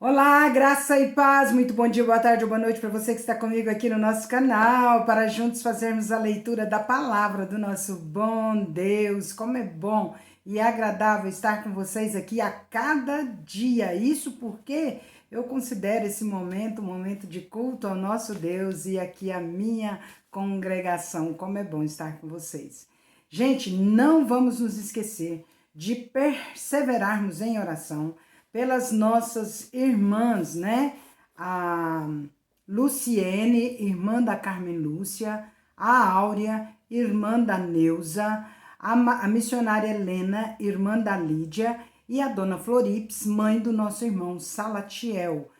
Olá, graça e paz, muito bom dia, boa tarde ou boa noite para você que está comigo aqui no nosso canal, para juntos fazermos a leitura da palavra do nosso bom Deus. Como é bom e agradável estar com vocês aqui a cada dia, isso porque eu considero esse momento um momento de culto ao nosso Deus e aqui a minha congregação. Como é bom estar com vocês. Gente, não vamos nos esquecer de perseverarmos em oração pelas nossas irmãs, né? A Luciene, irmã da Carmen Lúcia, a Áurea, irmã da Neuza, a missionária Helena, irmã da Lídia, e a dona Florips, mãe do nosso irmão Salatiel.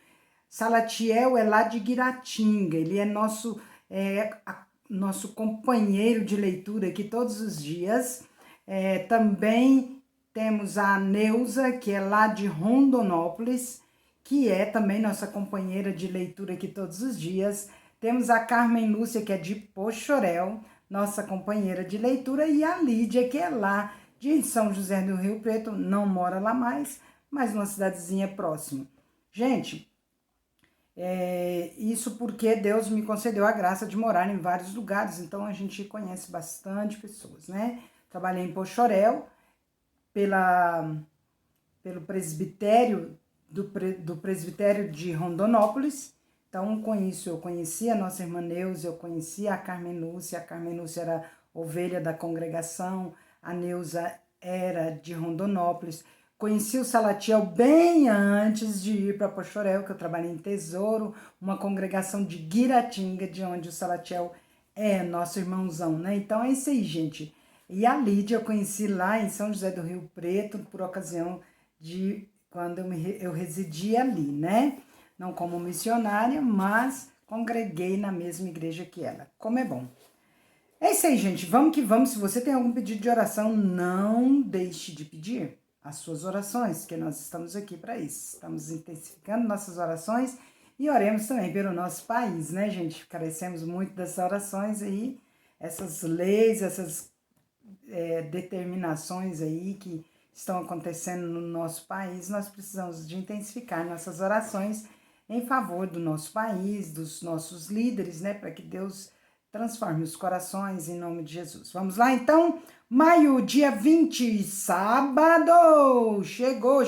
Salatiel é lá de Guiratinga, ele é nosso companheiro de leitura aqui todos os dias. Também temos a Neuza, que é lá de Rondonópolis, que é também nossa companheira de leitura aqui todos os dias. Temos a Carmen Lúcia, que é de Poxoréu, nossa companheira de leitura, e a Lídia, que é lá de São José do Rio Preto, não mora lá mais, mas uma cidadezinha próxima. Gente, isso porque Deus me concedeu a graça de morar em vários lugares, então a gente conhece bastante pessoas, né? Trabalhei em Poxoréu, pelo presbitério do presbitério de Rondonópolis. Então, com isso, eu conheci a nossa irmã Neuza, eu conheci a Carmen Lúcia era ovelha da congregação, a Neuza era de Rondonópolis. Conheci o Salatiel bem antes de ir para Poxoréu, que eu trabalhei em Tesouro, uma congregação de Guiratinga, de onde o Salatiel é nosso irmãozão, né? Então é isso aí, gente. E a Lídia eu conheci lá em São José do Rio Preto, por ocasião de quando eu residia ali, né? Não como missionária, mas congreguei na mesma igreja que ela. Como é bom. É isso aí, gente. Vamos que vamos. Se você tem algum pedido de oração, não deixe de pedir as suas orações, que nós estamos aqui para isso. Estamos intensificando nossas orações e oremos também pelo nosso país, né, gente? Carecemos muito dessas orações aí, essas leis, essas determinações aí que estão acontecendo no nosso país, nós precisamos de intensificar nossas orações em favor do nosso país, dos nossos líderes, né, para que Deus transforme os corações em nome de Jesus. Vamos lá então? Maio, dia 20, sábado! Chegou!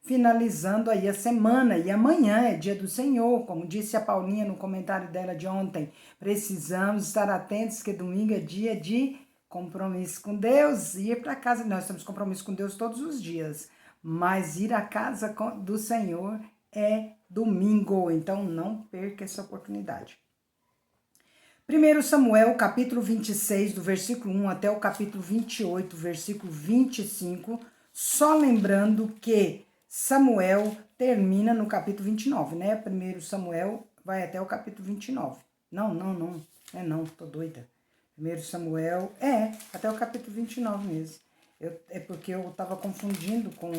Finalizando aí a semana, e amanhã é dia do Senhor, como disse a Paulinha no comentário dela de ontem. Precisamos estar atentos que domingo é dia de compromisso com Deus, ir para casa, nós temos compromisso com Deus todos os dias, mas ir à casa do Senhor é domingo, então não perca essa oportunidade. 1 Samuel, capítulo 26, do versículo 1 até o capítulo 28, versículo 25, só lembrando que Samuel termina no capítulo 29, né? 1 Samuel vai até o capítulo 29. Não, tô doida. 1 Samuel, até o capítulo 29 mesmo. É porque eu estava confundindo com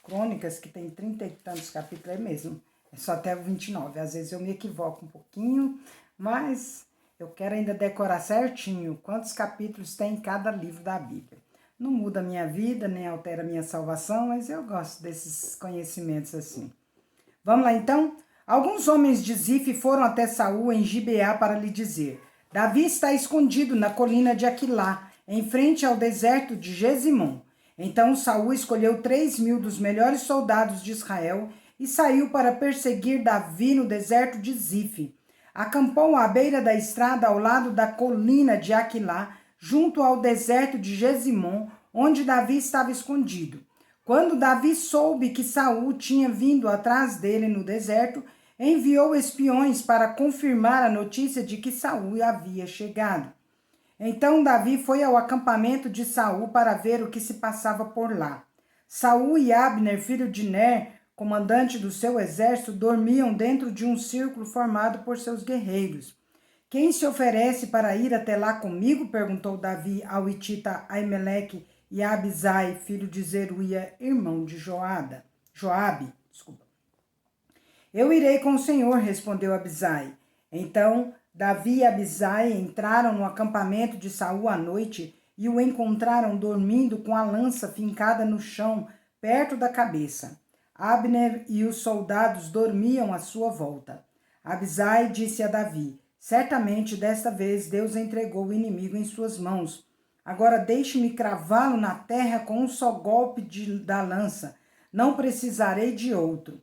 Crônicas, que tem 30 e tantos capítulos, é mesmo. É só até o 29. Às vezes eu me equivoco um pouquinho, mas eu quero ainda decorar certinho quantos capítulos tem em cada livro da Bíblia. Não muda a minha vida, nem altera a minha salvação, mas eu gosto desses conhecimentos assim. Vamos lá então? Alguns homens de Zif foram até Saul em Gibeá para lhe dizer: Davi está escondido na colina de Aquilá, em frente ao deserto de Gesimon. Então Saul escolheu 3.000 dos melhores soldados de Israel e saiu para perseguir Davi no deserto de Zif. Acampou à beira da estrada ao lado da colina de Aquilá, junto ao deserto de Gesimon, onde Davi estava escondido. Quando Davi soube que Saul tinha vindo atrás dele no deserto, enviou espiões para confirmar a notícia de que Saul havia chegado. Então Davi foi ao acampamento de Saul para ver o que se passava por lá. Saul e Abner, filho de Ner, comandante do seu exército, dormiam dentro de um círculo formado por seus guerreiros. Quem se oferece para ir até lá comigo? Perguntou Davi ao hitita Aimeleque e a Abisai, filho de Zeruia, irmão de Joabe. Eu irei com o Senhor, respondeu Abisai. Então Davi e Abisai entraram no acampamento de Saul à noite e o encontraram dormindo com a lança fincada no chão, perto da cabeça. Abner e os soldados dormiam à sua volta. Abisai disse a Davi: certamente desta vez Deus entregou o inimigo em suas mãos. Agora deixe-me cravá-lo na terra com um só golpe da lança. Não precisarei de outro.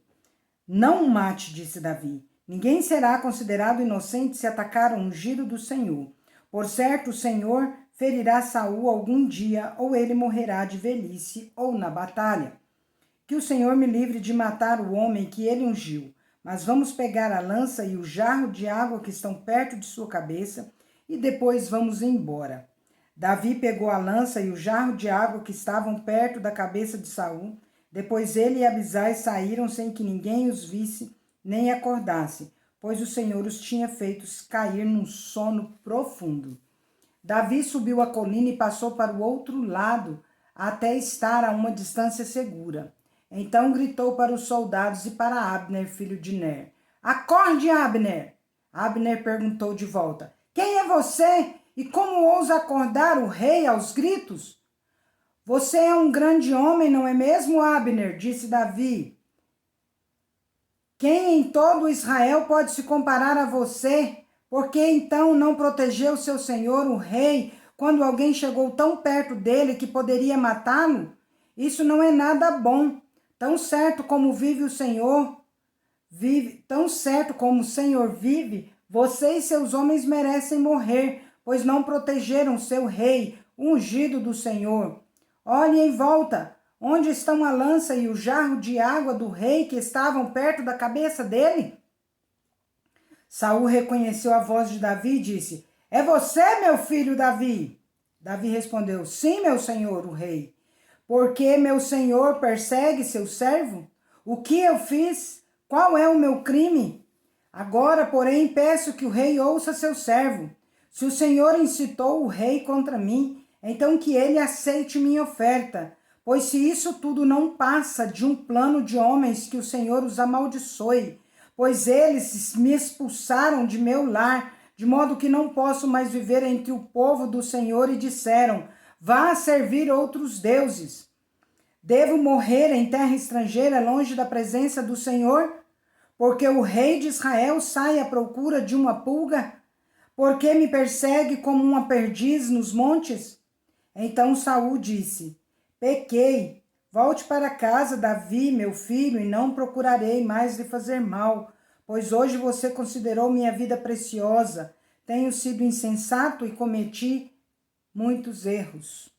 Não o mate, disse Davi. Ninguém será considerado inocente se atacar o ungido do Senhor. Por certo, o Senhor ferirá Saul algum dia, ou ele morrerá de velhice ou na batalha. Que o Senhor me livre de matar o homem que ele ungiu. Mas vamos pegar a lança e o jarro de água que estão perto de sua cabeça e depois vamos embora. Davi pegou a lança e o jarro de água que estavam perto da cabeça de Saul. Depois ele e Abisai saíram sem que ninguém os visse nem acordasse, pois o Senhor os tinha feito cair num sono profundo. Davi subiu a colina e passou para o outro lado até estar a uma distância segura. Então gritou para os soldados e para Abner, filho de Ner: acorde, Abner! Abner perguntou de volta: quem é você e como ousa acordar o rei aos gritos? Você é um grande homem, não é mesmo, Abner? Disse Davi. Quem em todo Israel pode se comparar a você? Por que então não protegeu seu senhor, o rei, quando alguém chegou tão perto dele que poderia matá-lo? Isso não é nada bom. Tão certo como vive o Senhor, tão certo como o Senhor vive, você e seus homens merecem morrer, pois não protegeram seu rei, ungido do Senhor. Olhe em volta, onde estão a lança e o jarro de água do rei que estavam perto da cabeça dele? Saul reconheceu a voz de Davi e disse: é você, meu filho Davi? Davi respondeu: sim, meu senhor, o rei. Por que meu senhor persegue seu servo? O que eu fiz? Qual é o meu crime? Agora, porém, peço que o rei ouça seu servo. Se o Senhor incitou o rei contra mim, então que ele aceite minha oferta, pois se isso tudo não passa de um plano de homens, que o Senhor os amaldiçoe, pois eles me expulsaram de meu lar, de modo que não posso mais viver entre o povo do Senhor, e disseram: vá servir outros deuses. Devo morrer em terra estrangeira, longe da presença do Senhor? Porque o rei de Israel sai à procura de uma pulga? Porque me persegue como uma perdiz nos montes? Então Saul disse: pequei. Volte para casa, Davi, meu filho, e não procurarei mais lhe fazer mal, pois hoje você considerou minha vida preciosa. Tenho sido insensato e cometi muitos erros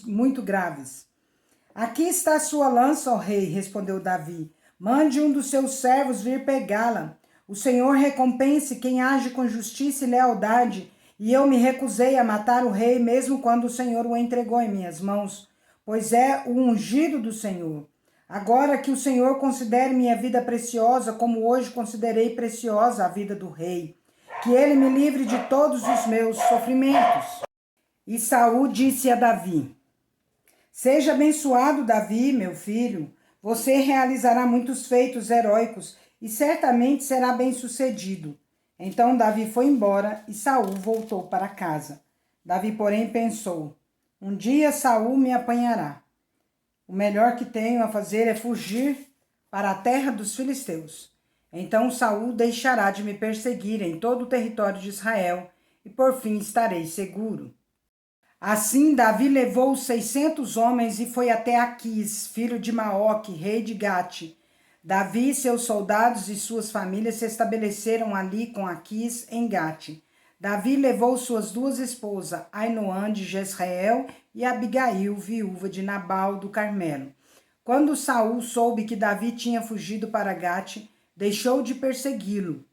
muito graves. Aqui está a sua lança, ó rei, respondeu Davi. Mande um dos seus servos vir pegá-la. O Senhor recompense quem age com justiça e lealdade, e eu me recusei a matar o rei, mesmo quando o Senhor o entregou em minhas mãos, pois é o ungido do Senhor. Agora que o Senhor considere minha vida preciosa, como hoje considerei preciosa a vida do rei, que ele me livre de todos os meus sofrimentos. E Saul disse a Davi: seja abençoado, Davi, meu filho. Você realizará muitos feitos heróicos e certamente será bem-sucedido. Então Davi foi embora e Saul voltou para casa. Davi, porém, pensou: um dia Saul me apanhará. O melhor que tenho a fazer é fugir para a terra dos filisteus. Então Saul deixará de me perseguir em todo o território de Israel e por fim estarei seguro. Assim, Davi levou 600 homens e foi até Aquis, filho de Maoque, rei de Gate. Davi, seus soldados e suas famílias se estabeleceram ali com Aquis em Gate. Davi levou suas duas esposas, Ainoã de Jezreel e Abigail, viúva de Nabal do Carmelo. Quando Saul soube que Davi tinha fugido para Gate, deixou de persegui-lo.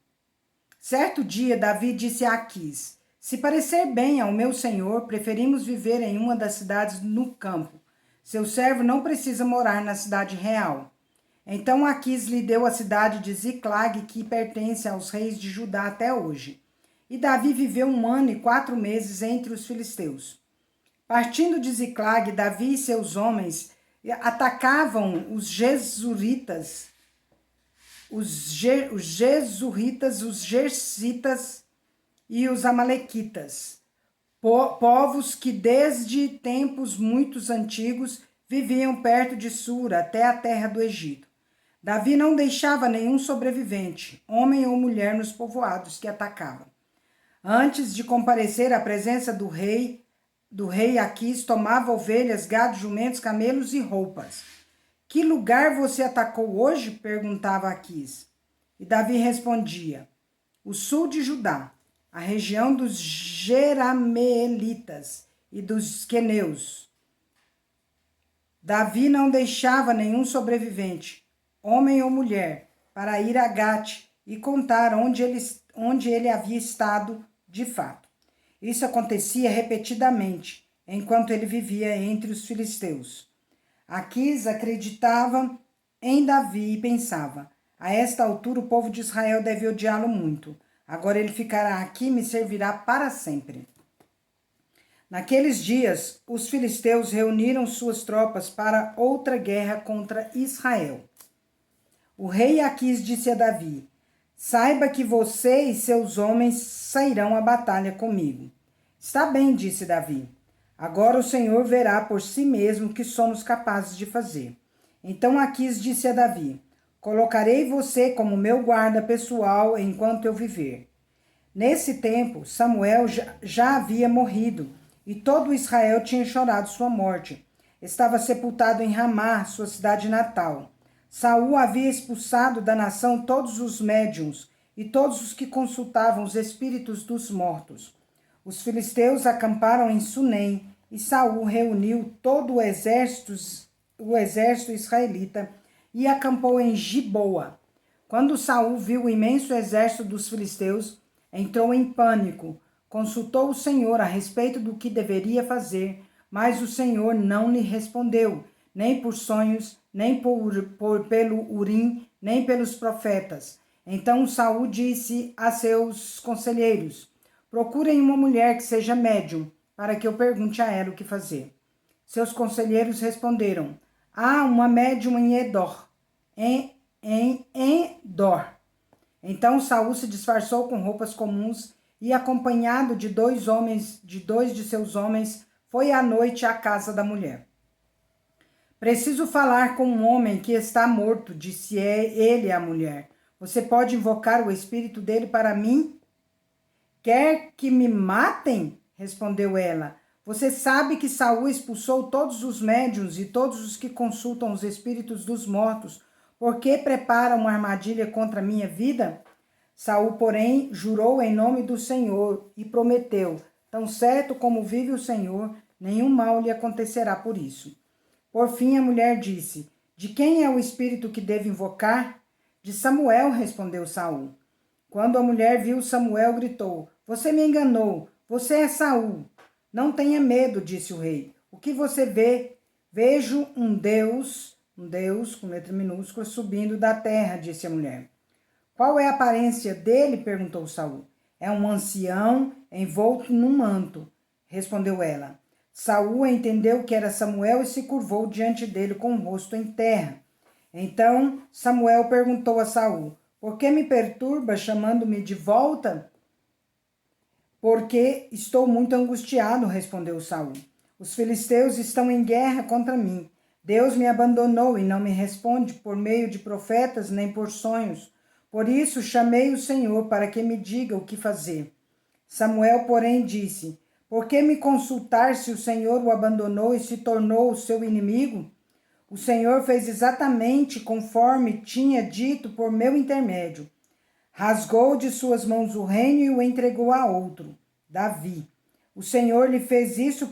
Certo dia, Davi disse a Aquis: se parecer bem ao meu senhor, preferimos viver em uma das cidades no campo. Seu servo não precisa morar na cidade real. Então Aquis lhe deu a cidade de Ziclag, que pertence aos reis de Judá até hoje. E Davi viveu 1 ano e 4 meses entre os filisteus. Partindo de Ziclag, Davi e seus homens atacavam os Gesuritas, os Gesurritas, os Gersitas e os Amalequitas, povos que desde tempos muito antigos viviam perto de Sura, até a terra do Egito. Davi não deixava nenhum sobrevivente, homem ou mulher, nos povoados que atacava. Antes de comparecer à presença do rei Aquis tomava ovelhas, gado, jumentos, camelos e roupas. Que lugar você atacou hoje? Perguntava Aquis. E Davi respondia: o sul de Judá, a região dos Jerameelitas e dos Queneus. Davi não deixava nenhum sobrevivente, homem ou mulher, para ir a Gate e contar onde ele havia estado de fato. Isso acontecia repetidamente, enquanto ele vivia entre os filisteus. Aquis acreditava em Davi e pensava: a esta altura o povo de Israel deve odiá-lo muito. Agora ele ficará aqui e me servirá para sempre. Naqueles dias, os filisteus reuniram suas tropas para outra guerra contra Israel. O rei Aquis disse a Davi: saiba que você e seus homens sairão à batalha comigo. Está bem, disse Davi. Agora o Senhor verá por si mesmo o que somos capazes de fazer. Então Aquis disse a Davi: colocarei você como meu guarda pessoal enquanto eu viver. Nesse tempo, Samuel já havia morrido e todo Israel tinha chorado sua morte. Estava sepultado em Ramá, sua cidade natal. Saul havia expulsado da nação todos os médiuns e todos os que consultavam os espíritos dos mortos. Os filisteus acamparam em Sunem e Saul reuniu todo o exército israelita e acampou em Giboa. Quando Saul viu o imenso exército dos filisteus, entrou em pânico, consultou o Senhor a respeito do que deveria fazer, mas o Senhor não lhe respondeu, nem por sonhos, nem pelo Urim, nem pelos profetas. Então Saul disse a seus conselheiros: procurem uma mulher que seja médium, para que eu pergunte a ela o que fazer. Seus conselheiros responderam: há uma médium em Endor. Então Saul se disfarçou com roupas comuns e, acompanhado de dois de seus homens, foi à noite à casa da mulher. Preciso falar com um homem que está morto, disse ele à mulher. Você pode invocar o espírito dele para mim? Quer que me matem? Respondeu ela. Você sabe que Saul expulsou todos os médiuns e todos os que consultam os espíritos dos mortos, porque prepara uma armadilha contra a minha vida? Saul, porém, jurou em nome do Senhor e prometeu: tão certo como vive o Senhor, nenhum mal lhe acontecerá por isso. Por fim, a mulher disse: de quem é o espírito que devo invocar? De Samuel, respondeu Saul. Quando a mulher viu Samuel, gritou: você me enganou, você é Saul. Não tenha medo, disse o rei. O que você vê? Vejo um Deus com letra minúscula, subindo da terra, disse a mulher. Qual é a aparência dele? Perguntou Saul. É um ancião envolto num manto, respondeu ela. Saul entendeu que era Samuel e se curvou diante dele com o rosto em terra. Então Samuel perguntou a Saul: por que me perturba chamando-me de volta? Porque estou muito angustiado, respondeu Saul. Os filisteus estão em guerra contra mim. Deus me abandonou e não me responde por meio de profetas nem por sonhos. Por isso chamei o Senhor para que me diga o que fazer. Samuel, porém, disse: por que me consultar se o Senhor o abandonou e se tornou o seu inimigo? O Senhor fez exatamente conforme tinha dito por meu intermédio. Rasgou de suas mãos o reino e o entregou a outro, Davi. O Senhor lhe fez isso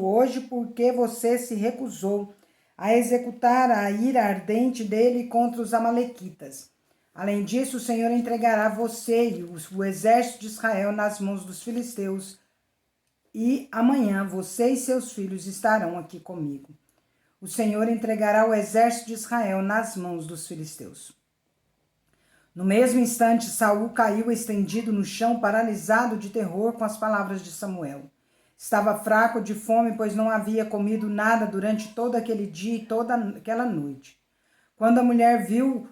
hoje porque você se recusou a executar a ira ardente dele contra os amalequitas. Além disso, o Senhor entregará você e o exército de Israel nas mãos dos filisteus, e amanhã você e seus filhos estarão aqui comigo. O Senhor entregará o exército de Israel nas mãos dos filisteus. No mesmo instante, Saul caiu estendido no chão, paralisado de terror com as palavras de Samuel. Estava fraco de fome, pois não havia comido nada durante todo aquele dia e toda aquela noite. Quando a mulher viu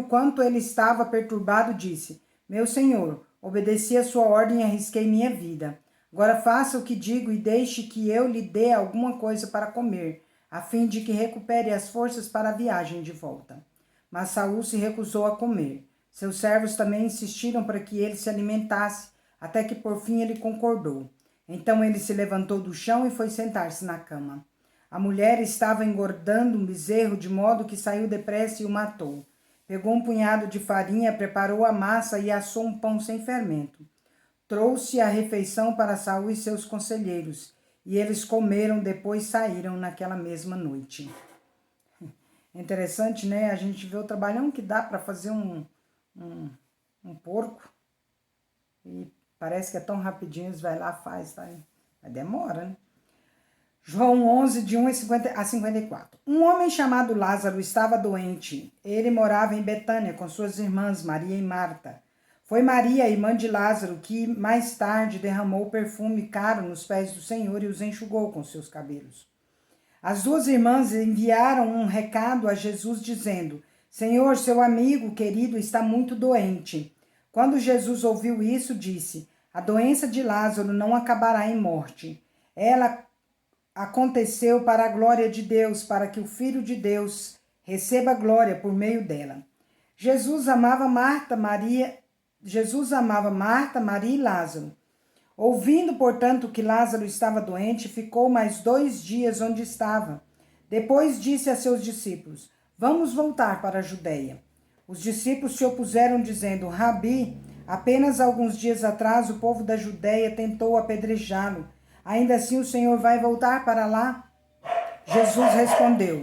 quanto ele estava perturbado, disse: meu senhor, obedeci a sua ordem e arrisquei minha vida. Agora faça o que digo e deixe que eu lhe dê alguma coisa para comer, a fim de que recupere as forças para a viagem de volta. Mas Saul se recusou a comer. Seus servos também insistiram para que ele se alimentasse, até que por fim ele concordou. Então ele se levantou do chão e foi sentar-se na cama. A mulher estava engordando um bezerro, de modo que saiu depressa e o matou. Pegou um punhado de farinha, preparou a massa e assou um pão sem fermento. Trouxe a refeição para Saul e seus conselheiros, e eles comeram, depois saíram naquela mesma noite. É interessante, né? A gente vê o trabalhão que dá para fazer um porco, e parece que é tão rapidinho, eles vai lá, faz, tá? Mas demora, né? João 11, de 1 a 54. Um homem chamado Lázaro estava doente. Ele morava em Betânia com suas irmãs, Maria e Marta. Foi Maria, irmã de Lázaro, que mais tarde derramou perfume caro nos pés do Senhor e os enxugou com seus cabelos. As duas irmãs enviaram um recado a Jesus dizendo: Senhor, seu amigo querido está muito doente. Quando Jesus ouviu isso, disse: A doença de Lázaro não acabará em morte. Ela aconteceu para a glória de Deus, para que o Filho de Deus receba glória por meio dela. Jesus amava Marta, Maria e Lázaro. Ouvindo, portanto, que Lázaro estava doente, ficou mais 2 dias onde estava. Depois disse a seus discípulos: Vamos voltar para a Judeia. Os discípulos se opuseram, dizendo: Rabi, apenas alguns dias atrás o povo da Judeia tentou apedrejá-lo. Ainda assim o Senhor vai voltar para lá? Jesus respondeu: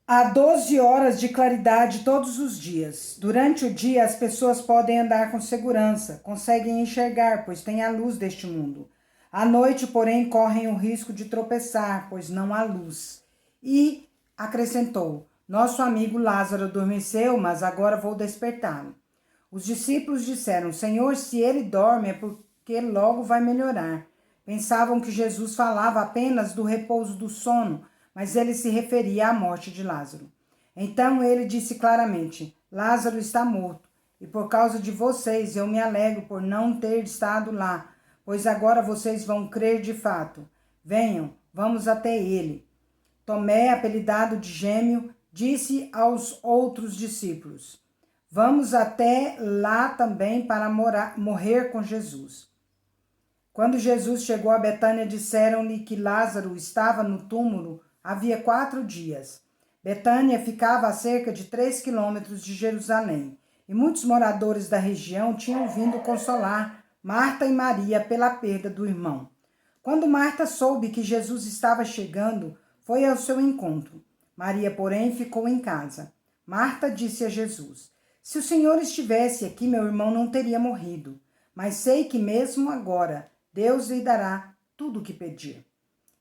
Há 12 horas de claridade todos os dias. Durante o dia as pessoas podem andar com segurança, conseguem enxergar, pois têm a luz deste mundo. À noite, porém, correm o risco de tropeçar, pois não há luz. E acrescentou: Nosso amigo Lázaro adormeceu, mas agora vou despertá-lo. Os discípulos disseram: Senhor, se ele dorme é porque logo vai melhorar. Pensavam que Jesus falava apenas do repouso do sono, mas ele se referia à morte de Lázaro. Então ele disse claramente: Lázaro está morto, e por causa de vocês eu me alegro por não ter estado lá, pois agora vocês vão crer de fato. Venham, vamos até ele. Tomé, apelidado de Gêmeo, disse aos outros discípulos: Vamos até lá também para morrer com Jesus. Quando Jesus chegou a Betânia, disseram-lhe que Lázaro estava no túmulo havia 4 dias. Betânia ficava a cerca de 3 quilômetros de Jerusalém, e muitos moradores da região tinham vindo consolar Marta e Maria pela perda do irmão. Quando Marta soube que Jesus estava chegando, foi ao seu encontro. Maria, porém, ficou em casa. Marta disse a Jesus: Se o Senhor estivesse aqui, meu irmão não teria morrido. Mas sei que mesmo agora Deus lhe dará tudo o que pedir.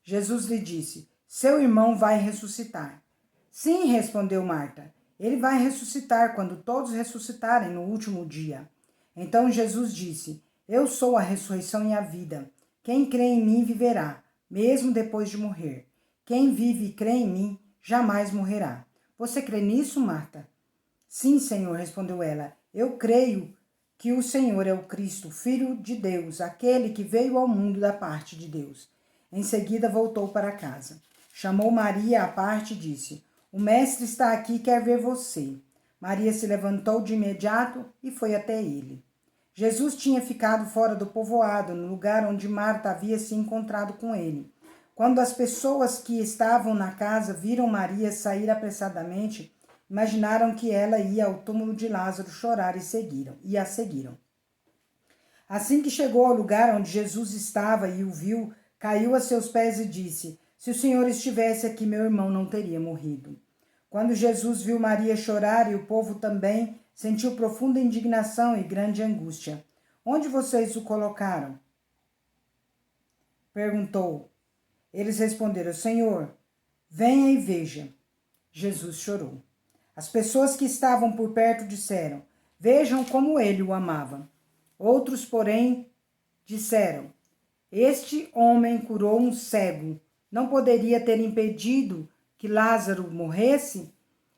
Jesus lhe disse: Seu irmão vai ressuscitar. Sim, respondeu Marta. Ele vai ressuscitar quando todos ressuscitarem no último dia. Então Jesus disse: Eu sou a ressurreição e a vida. Quem crê em mim viverá, mesmo depois de morrer. Quem vive e crê em mim jamais morrerá. Você crê nisso, Marta? Sim, Senhor, respondeu ela. Eu creio que o Senhor é o Cristo, Filho de Deus, aquele que veio ao mundo da parte de Deus. Em seguida voltou para casa. Chamou Maria à parte e disse: O mestre está aqui e quer ver você. Maria se levantou de imediato e foi até ele. Jesus tinha ficado fora do povoado, no lugar onde Marta havia se encontrado com ele. Quando as pessoas que estavam na casa viram Maria sair apressadamente, imaginaram que ela ia ao túmulo de Lázaro chorar e a seguiram. Assim que chegou ao lugar onde Jesus estava e o viu, caiu a seus pés e disse: Se o Senhor estivesse aqui, meu irmão não teria morrido. Quando Jesus viu Maria chorar e o povo também, sentiu profunda indignação e grande angústia. Onde vocês o colocaram? Perguntou. Eles responderam: Senhor, venha e veja. Jesus chorou. As pessoas que estavam por perto disseram: Vejam como ele o amava. Outros, porém, disseram: Este homem curou um cego. Não poderia ter impedido que Lázaro morresse?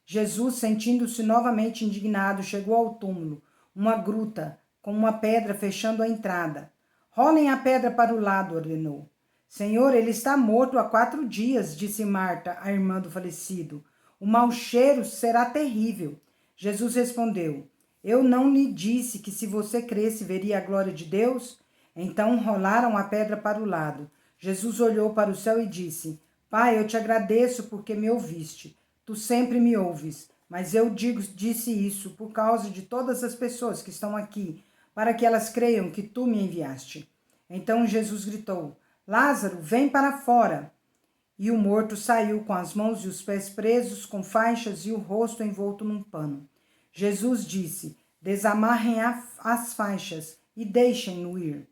Jesus, sentindo-se novamente indignado, chegou ao túmulo, uma gruta, com uma pedra fechando a entrada. Rolem a pedra para o lado, ordenou. Senhor, ele está morto há 4 dias, disse Marta, a irmã do falecido. O mau cheiro será terrível. Jesus respondeu, eu não lhe disse que se você cresce veria a glória de Deus? Então rolaram a pedra para o lado. Jesus olhou para o céu e disse, Pai, eu te agradeço porque me ouviste. Tu sempre me ouves, mas eu disse isso por causa de todas as pessoas que estão aqui, para que elas creiam que tu me enviaste. Então Jesus gritou, Lázaro, vem para fora. E o morto saiu com as mãos e os pés presos com faixas e o rosto envolto num pano. Jesus disse, desamarrem as faixas e deixem-no ir.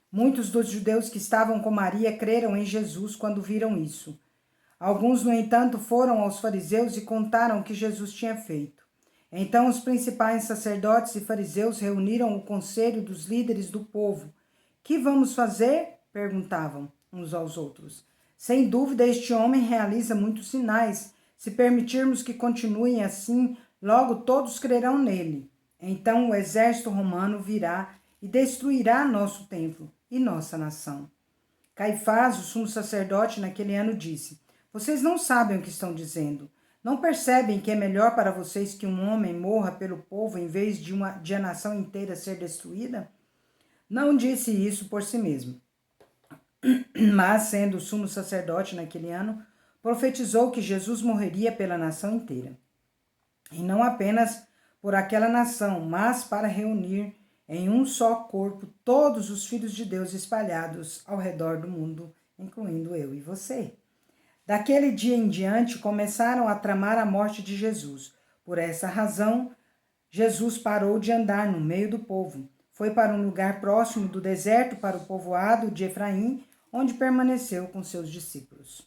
Muitos dos judeus que estavam com Maria creram em Jesus quando viram isso. Alguns, no entanto, foram aos fariseus e contaram o que Jesus tinha feito. Então os principais sacerdotes e fariseus reuniram o conselho dos líderes do povo. Que vamos fazer? Perguntavam uns aos outros. Sem dúvida, este homem realiza muitos sinais. Se permitirmos que continuem assim, logo todos crerão nele. Então o exército romano virá e destruirá nosso templo e nossa nação. Caifás, o sumo sacerdote, naquele ano disse, vocês não sabem o que estão dizendo. Não percebem que é melhor para vocês que um homem morra pelo povo em vez de a nação inteira ser destruída? Não disse isso por si mesmo, mas, sendo o sumo sacerdote naquele ano, profetizou que Jesus morreria pela nação inteira. E não apenas por aquela nação, mas para reunir em um só corpo todos os filhos de Deus espalhados ao redor do mundo, incluindo eu e você. Daquele dia em diante, começaram a tramar a morte de Jesus. Por essa razão, Jesus parou de andar no meio do povo. Foi para um lugar próximo do deserto, para o povoado de Efraim, onde permaneceu com seus discípulos.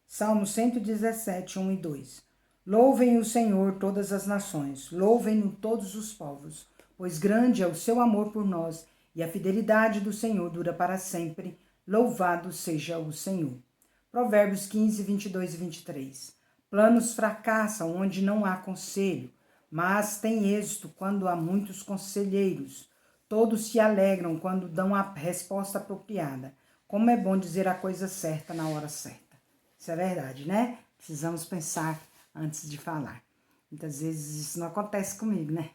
Salmo 117, 1 e 2. Louvem o Senhor todas as nações, louvem-no todos os povos, pois grande é o seu amor por nós, e a fidelidade do Senhor dura para sempre. Louvado seja o Senhor. Provérbios 15, 22 e 23. Planos fracassam onde não há conselho, mas tem êxito quando há muitos conselheiros. Todos se alegram quando dão a resposta apropriada. Como é bom dizer a coisa certa na hora certa. Isso é verdade, né? Precisamos pensar antes de falar. Muitas vezes isso não acontece comigo, né?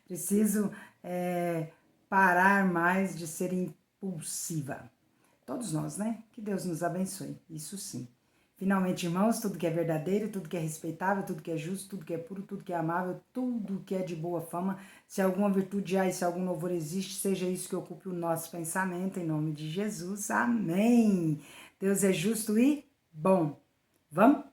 Preciso parar mais de ser impulsiva. Todos nós, né? Que Deus nos abençoe, isso sim. Finalmente, irmãos, tudo que é verdadeiro, tudo que é respeitável, tudo que é justo, tudo que é puro, tudo que é amável, tudo que é de boa fama, se alguma virtude há e se algum louvor existe, seja isso que ocupe o nosso pensamento, em nome de Jesus. Amém. Deus é justo e bom. Vamos?